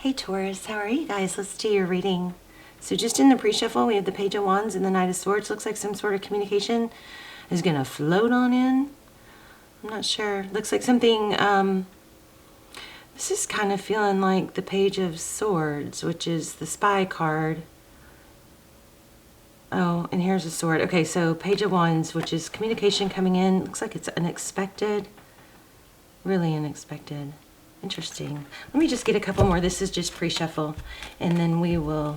Hey Taurus, how are you guys? Let's do your reading. So just in the pre-shuffle, we have the Page of Wands and the Knight of Swords. Looks like some sort of communication is going to float on in. I'm not sure. Looks like something, this is kind of feeling like the Page of Swords, which is the spy card. Oh, and here's a sword. Okay, so Page of Wands, which is communication coming in. Looks like it's unexpected. Really unexpected. Interesting. Let me just get a couple more. This is just pre-shuffle, and then we will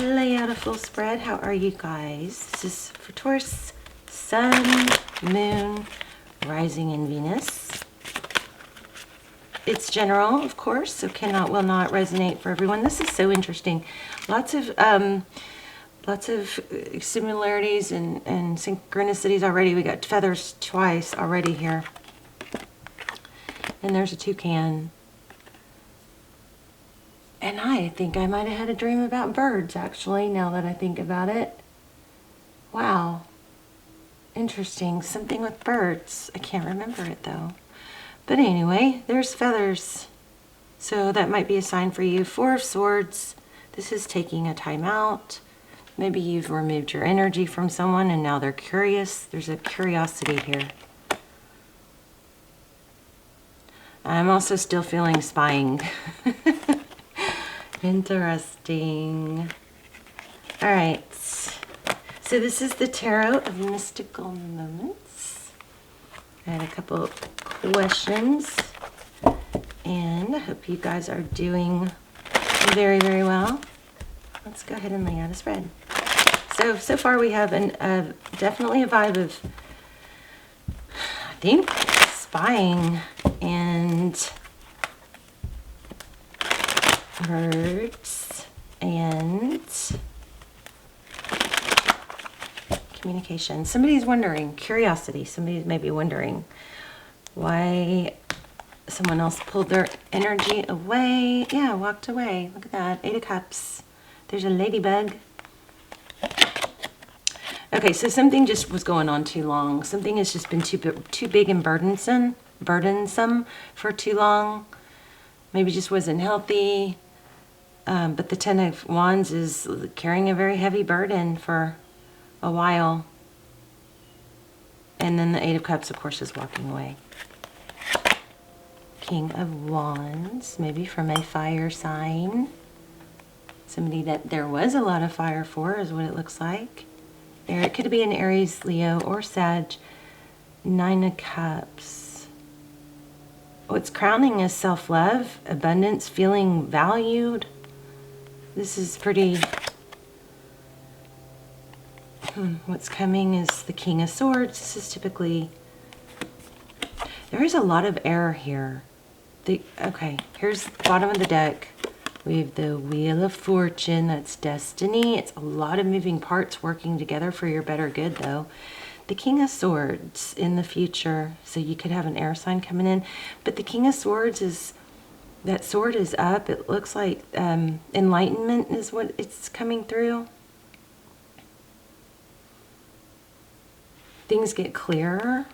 lay out a full spread. How are you guys? This is for Taurus, Sun, Moon, Rising in Venus. It's general, of course, so will not resonate for everyone. This is so interesting. Lots of similarities and synchronicities already. We got feathers twice already here. And there's a toucan. And I think I might have had a dream about birds, actually, now that I think about it. Wow. Interesting. Something with birds. I can't remember it, though. But anyway, there's feathers. So that might be a sign for you. Four of Swords. This is taking a time out. Maybe you've removed your energy from someone and now they're curious. There's a curiosity here. I'm also still feeling spying. Interesting. All right. So this is the Tarot of Mystical Moments. I had a couple questions, and I hope you guys are doing very, very well. Let's go ahead and lay out a spread. So far we have definitely a vibe of, I think, spying and birds and communication. Somebody's wondering, curiosity. Somebody's maybe wondering why someone else pulled their energy away. Yeah, walked away. Look at that. 8 of Cups. There's a ladybug. Okay, so something just was going on too long. Something has just been too big and burdensome for too long. Maybe just wasn't healthy. But the 10 of Wands is carrying a very heavy burden for a while. And then the 8 of Cups, of course, is walking away. King of Wands, maybe from a fire sign. Somebody that there was a lot of fire for is what it looks like. There, it could be an Aries, Leo, or Sag. 9 of Cups. What's crowning is self-love, abundance, feeling valued. This is pretty... What's coming is the King of Swords. This is typically... There is a lot of air here. Okay, here's the bottom of the deck. We have the Wheel of Fortune. That's destiny. It's a lot of moving parts working together for your better good, though. The King of Swords in the future. So you could have an air sign coming in. But the King of Swords is... That sword is up. It looks like enlightenment is what it's coming through. Things get clearer.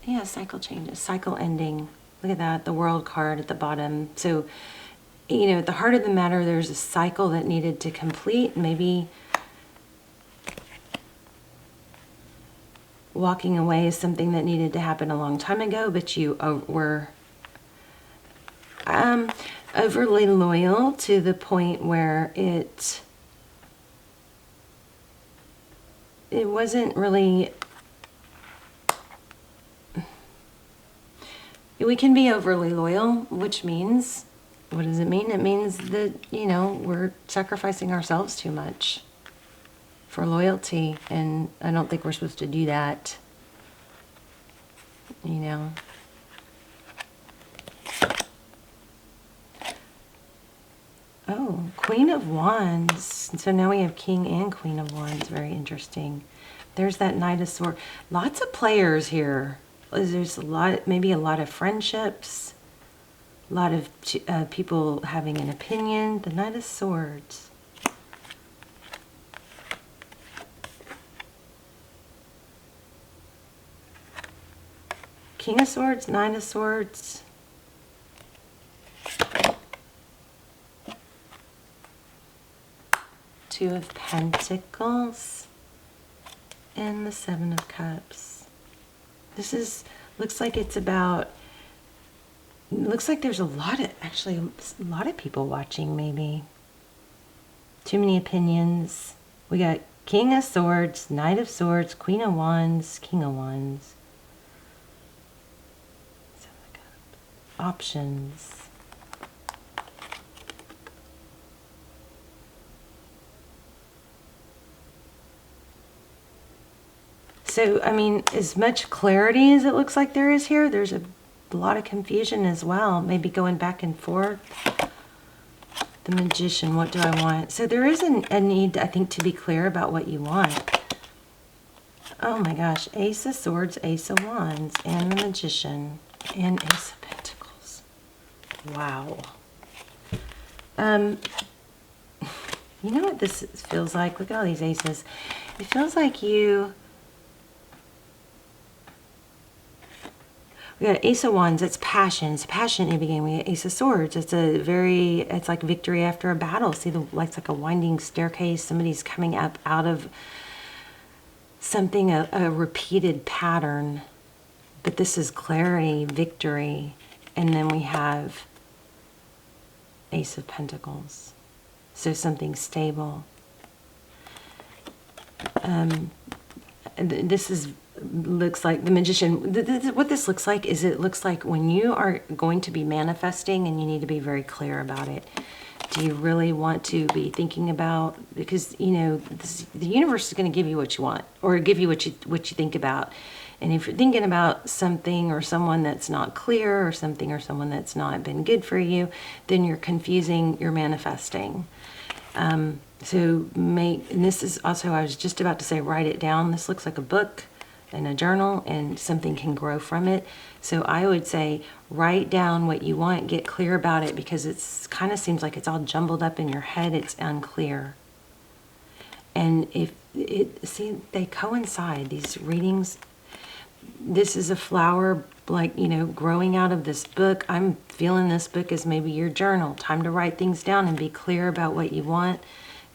Yeah, cycle changes. Cycle ending. Look at that, the World card at the bottom. So, you know, at the heart of the matter, there's a cycle that needed to complete. Maybe walking away is something that needed to happen a long time ago, but you were overly loyal to the point where it wasn't really... We can be overly loyal, which means, what does it mean? It means that, you know, we're sacrificing ourselves too much for loyalty, and I don't think we're supposed to do that, you know. Oh, Queen of Wands. So now we have King and Queen of Wands. Very interesting. There's that Knight of Swords. Lots of players here. There's a lot, maybe a lot of friendships, a lot of people having an opinion. The Knight of Swords. King of Swords, Nine of Swords. Two of Pentacles, and the Seven of Cups. This is, looks like it's about, looks like there's a lot of, actually a lot of people watching maybe. Too many opinions. We got King of Swords, Knight of Swords, Queen of Wands, King of Wands. Options. So, I mean, as much clarity as it looks like there is here, there's a lot of confusion as well. Maybe going back and forth. The Magician, what do I want? So there is a need, I think, to be clear about what you want. Oh my gosh. Ace of Swords, Ace of Wands, and the Magician, and Ace of Pentacles. Wow. You know what this feels like? Look at all these aces. It feels like you... We got Ace of Wands, it's passion. It's passion in the beginning. We got Ace of Swords. It's a very, it's like victory after a battle. See, the it's like a winding staircase. Somebody's coming up out of something, a repeated pattern. But this is clarity, victory. And then we have Ace of Pentacles. So something stable. This is... looks like the Magician. What this looks like is, it looks like when you are going to be manifesting and you need to be very clear about it. Do you really want to be thinking about, because you know the universe is going to give you what you want, or give you what you think about. And if you're thinking about something or someone that's not clear, or something or someone that's not been good for you, then you're confusing your manifesting. So and this is also, I was just about to say, write it down. This looks like a book and a journal, and something can grow from it. So I would say write down what you want, get clear about it, because it's kind of seems like it's all jumbled up in your head. It's unclear. And if it, see, they coincide, these readings. This is a flower, like, you know, growing out of this book. I'm feeling this book as maybe your journal. Time to write things down and be clear about what you want.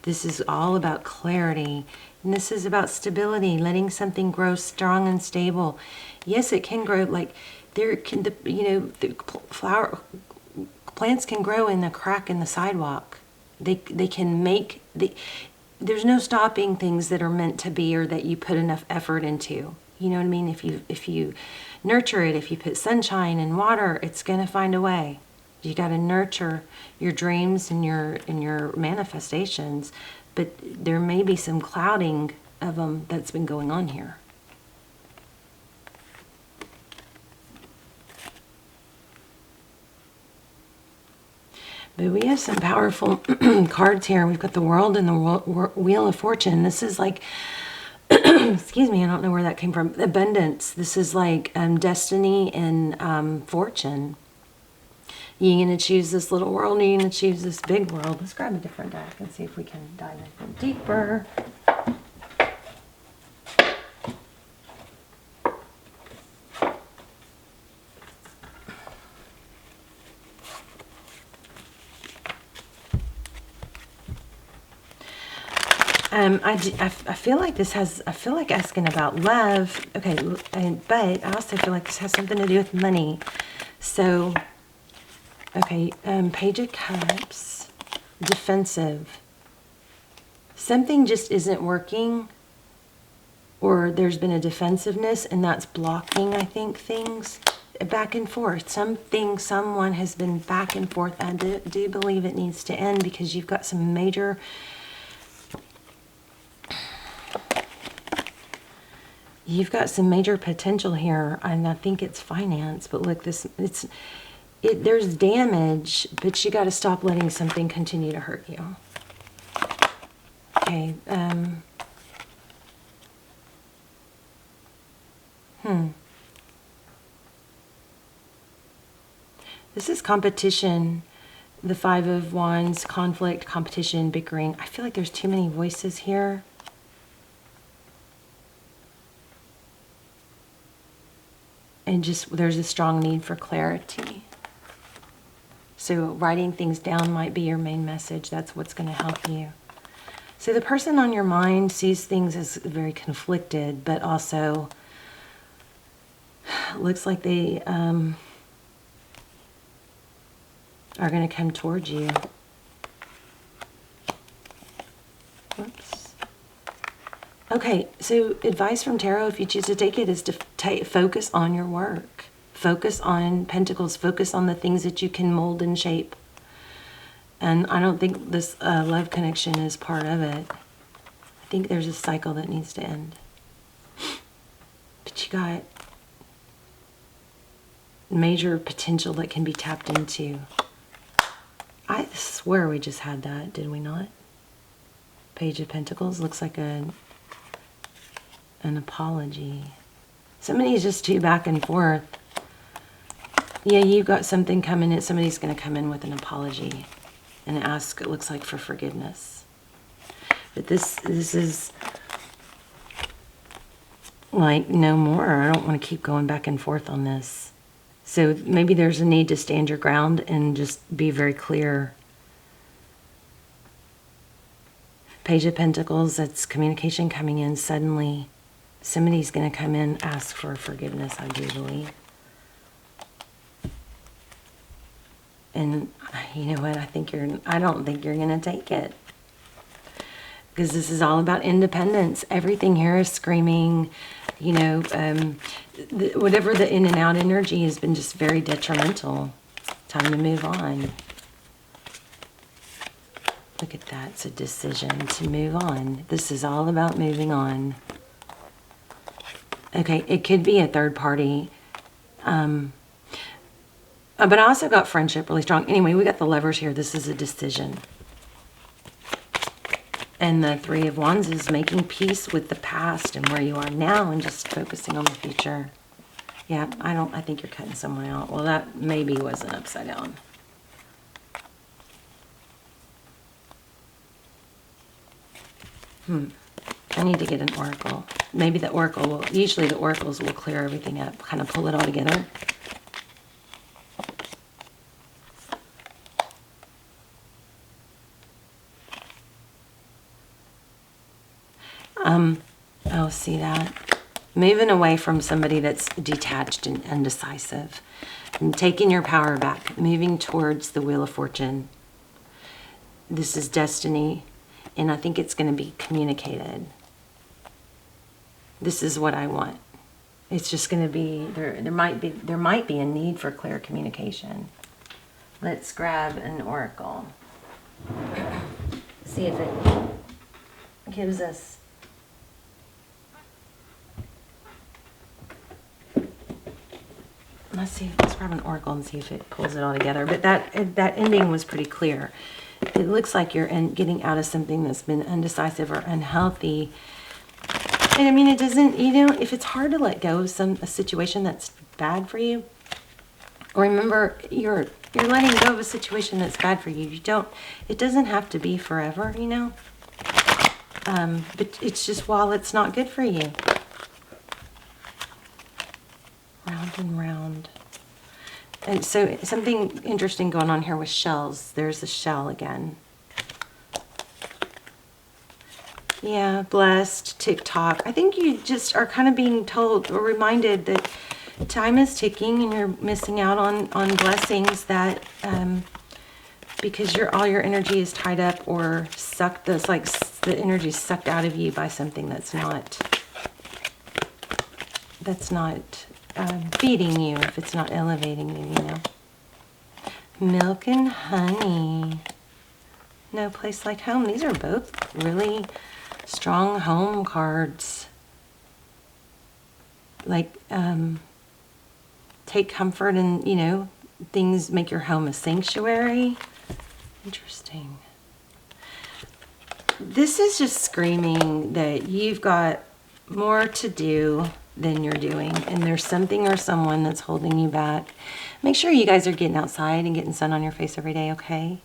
This is all about clarity. And this is about stability, letting something grow strong and stable. Yes, it can grow, like there can, you know, the plants can grow in the crack in the sidewalk. They can make, there's no stopping things that are meant to be, or that you put enough effort into. You know what I mean? If you nurture it, if you put sunshine and water, it's going to find a way. You got to nurture your dreams and your manifestations. But there may be some clouding of them that's been going on here. But we have some powerful cards here. We've got the World and the Wheel of Fortune. This is like, excuse me, I don't know where that came from. Abundance. This is like destiny and fortune. You're going to choose this little world, or you're going to choose this big world. Let's grab a different deck and see if we can dive in deeper. I feel like this has, I feel like asking about love. Okay, but I also feel like this has something to do with money. So, okay, Page of Cups, defensive. Something just isn't working, or there's been a defensiveness, and that's blocking, I think, things back and forth. Someone has been back and forth. I do believe it needs to end, because you've got some major... You've got some major potential here, and I think it's finance. But look, there's damage, but you got to stop letting something continue to hurt you. Okay. This is competition. The Five of Wands, conflict, competition, bickering. I feel like there's too many voices here. And just, there's a strong need for clarity. So writing things down might be your main message. That's what's going to help you. So the person on your mind sees things as very conflicted, but also looks like they are going to come towards you. Whoops. Okay, so advice from Tarot, if you choose to take it, is to focus on your work. Focus on Pentacles. Focus on the things that you can mold and shape. And I don't think this love connection is part of it. I think there's a cycle that needs to end. But you got major potential that can be tapped into. I swear we just had that, did we not? Page of Pentacles looks like an apology. Somebody's just too back and forth. Yeah, you've got something coming in. Somebody's going to come in with an apology and ask, it looks like, for forgiveness. But this is like, no more. I don't want to keep going back and forth on this. So maybe there's a need to stand your ground and just be very clear. Page of Pentacles, that's communication coming in suddenly. Somebody's going to come in, ask for forgiveness, I do believe. And you know what? I don't think you're going to take it. Because this is all about independence. Everything here is screaming, you know, whatever the in and out energy has been just very detrimental. Time to move on. Look at that. It's a decision to move on. This is all about moving on. Okay, it could be a third party. But I also got friendship really strong. Anyway, we got the Lovers here. This is a decision. And the Three of Wands is making peace with the past and where you are now and just focusing on the future. Yeah, I think you're cutting someone out. Well, that maybe wasn't upside down. I need to get an oracle. Maybe the oracle will, usually the oracles will clear everything up, kind of pull it all together. Oh, see that? Moving away from somebody that's detached and undecisive. And taking your power back. Moving towards the Wheel of Fortune. This is destiny. And I think it's going to be communicated. This is what I want. It's just going to be, there might be a need for clear communication. Let's grab an oracle. See if it gives us. Let's grab an oracle and see if it pulls it all together. But that ending was pretty clear. It looks like you're getting out of something that's been undecisive or unhealthy. And I mean, it doesn't, you know, if it's hard to let go of a situation that's bad for you, remember you're letting go of a situation that's bad for you. It doesn't have to be forever, you know. But it's just while it's not good for you. Round and round. And so something interesting going on here with shells. There's a shell again. Yeah, blessed, TikTok. I think you just are kind of being told or reminded that time is ticking and you're missing out on blessings that because all your energy is tied up or sucked. That's like the energy is sucked out of you by something that's not feeding you, if it's not elevating you, you know. Milk and honey. No place like home. These are both really strong home cards. Like, take comfort in, you know, things, make your home a sanctuary. Interesting. This is just screaming that you've got more to do than you're doing, and there's something or someone that's holding you back. Make sure you guys are getting outside and getting sun on your face every day, okay?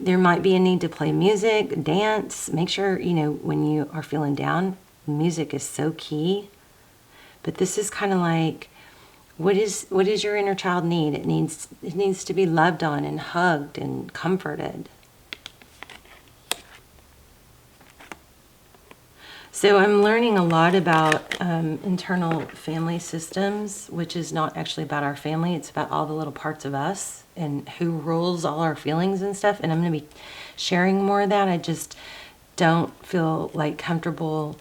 There might be a need to play music, dance. Make sure, you know, when you are feeling down, music is so key. But this is kind of like, what is your inner child need? It needs to be loved on and hugged and comforted. So I'm learning a lot about internal family systems, which is not actually about our family. It's about all the little parts of us and who rules all our feelings and stuff. And I'm going to be sharing more of that. I just don't feel like comfortable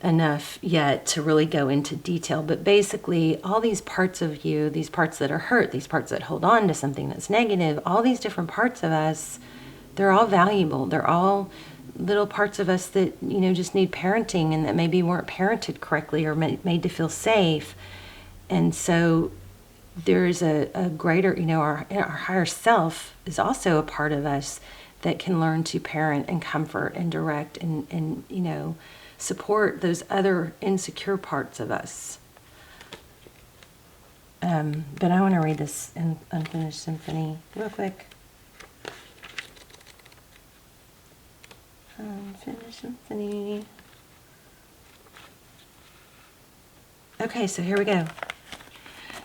enough yet to really go into detail. But basically, all these parts of you, these parts that are hurt, these parts that hold on to something that's negative, all these different parts of us, they're all valuable. They're all little parts of us that, you know, just need parenting and that maybe weren't parented correctly or made to feel safe. And so there's a greater, you know, our higher self is also a part of us that can learn to parent and comfort and direct and you know, support those other insecure parts of us. But I want to read this Unfinished Symphony real quick. Unfinished Symphony. Okay, so here we go.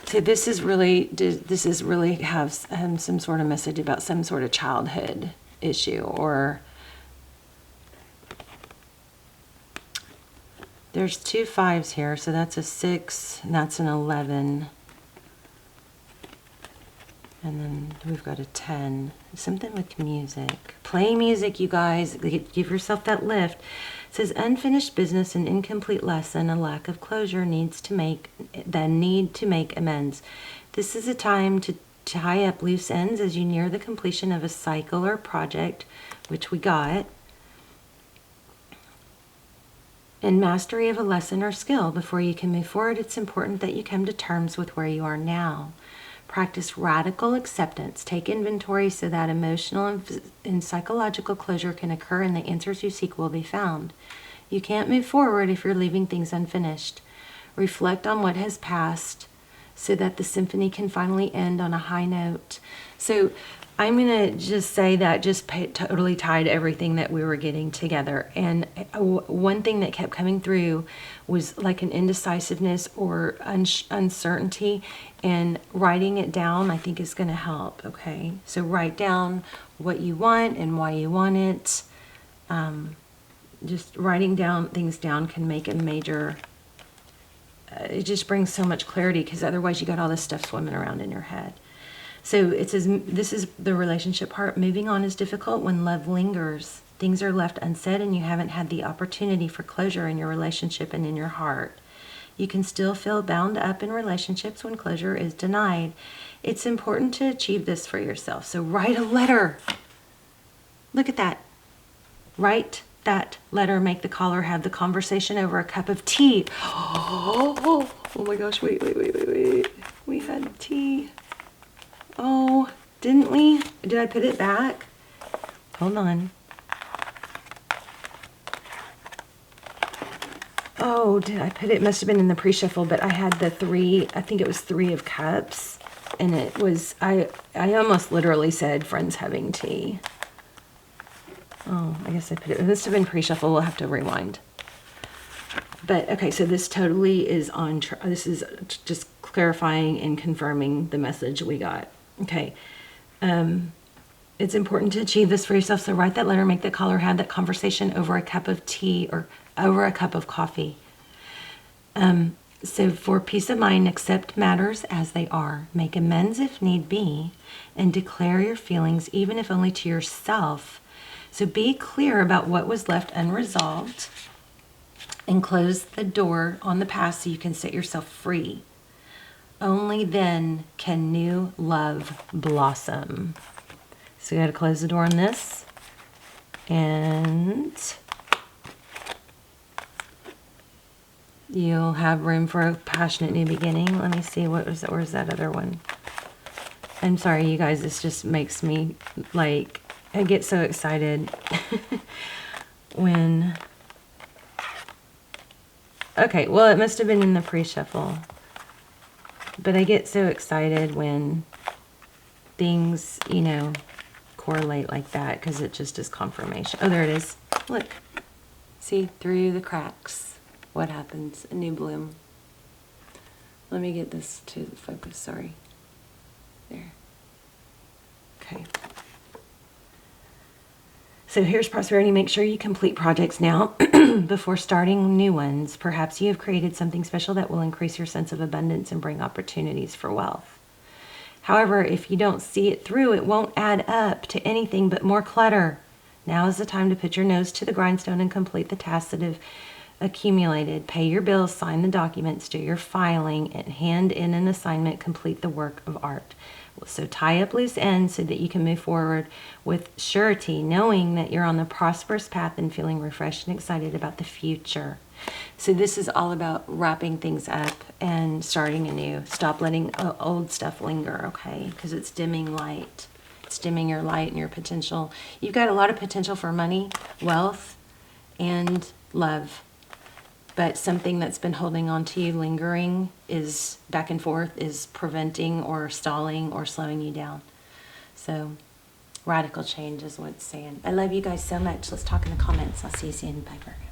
So this is really have some sort of message about some sort of childhood issue, or there's 2 5s here, so that's a 6 and that's an 11. And then we've got a 10. Something with music. Play music, you guys. Give yourself that lift. It says unfinished business, an incomplete lesson, a lack of closure, need to make amends. This is a time to tie up loose ends as you near the completion of a cycle or project, which we got. In mastery of a lesson or skill, before you can move forward, it's important that you come to terms with where you are now. Practice radical acceptance. Take inventory so that emotional and psychological closure can occur and the answers you seek will be found. You can't move forward if you're leaving things unfinished. Reflect on what has passed so that the symphony can finally end on a high note. So I'm going to just say that just totally tied everything that we were getting together. And one thing that kept coming through was like an indecisiveness or uncertainty, and writing it down I think is going to help. Okay, so write down what you want and why you want it. Just writing things down can make a major, it just brings so much clarity, because otherwise you got all this stuff swimming around in your head. So it says, this is the relationship part. Moving on is difficult when love lingers. Things are left unsaid and you haven't had the opportunity for closure in your relationship and in your heart. You can still feel bound up in relationships when closure is denied. It's important to achieve this for yourself. So write a letter. Look at that. Write that letter. Make the caller have the conversation over a cup of tea. Oh my gosh, wait. We had tea. Oh, didn't we? Did I put it back? Hold on. Oh, did I put it? Must have been in the pre-shuffle, but I had the 3, I think it was 3 of cups. And it was, I almost literally said friends having tea. Oh, I guess I put it, must have been pre-shuffle. We'll have to rewind. But okay, so this totally is on, this is just clarifying and confirming the message we got. Okay. It's important to achieve this for yourself. So write that letter, make the caller have that conversation over a cup of tea or over a cup of coffee. So for peace of mind, accept matters as they are. Make amends if need be, and declare your feelings, even if only to yourself. So be clear about what was left unresolved and close the door on the past so you can set yourself free. Only then can new love blossom. So you got to close the door on this. And you'll have room for a passionate new beginning. Let me see, where's that other one? I'm sorry, you guys, this just makes me, like, I get so excited when... Okay, well, it must have been in the pre-shuffle. But I get so excited when things, you know, correlate like that, because it just is confirmation. Oh, there it is. Look. See, through the cracks. What happens? A new bloom. Let me get this to focus. Sorry. There. Okay. So here's prosperity. Make sure you complete projects now before starting new ones. Perhaps you have created something special that will increase your sense of abundance and bring opportunities for wealth. However, if you don't see it through, it won't add up to anything but more clutter. Now is the time to put your nose to the grindstone and complete the tasks that have accumulated. Pay your bills, sign the documents, do your filing, and hand in an assignment, complete the work of art. So tie up loose ends so that you can move forward with surety, knowing that you're on the prosperous path and feeling refreshed and excited about the future. So this is all about wrapping things up and starting anew. Stop letting old stuff linger, okay? Because it's dimming light. It's dimming your light and your potential. You've got a lot of potential for money, wealth, and love. But something that's been holding on to you, lingering, is back and forth, is preventing or stalling or slowing you down. So radical change is what it's saying. I love you guys so much. Let's talk in the comments. I'll see you soon. Bye, Bye.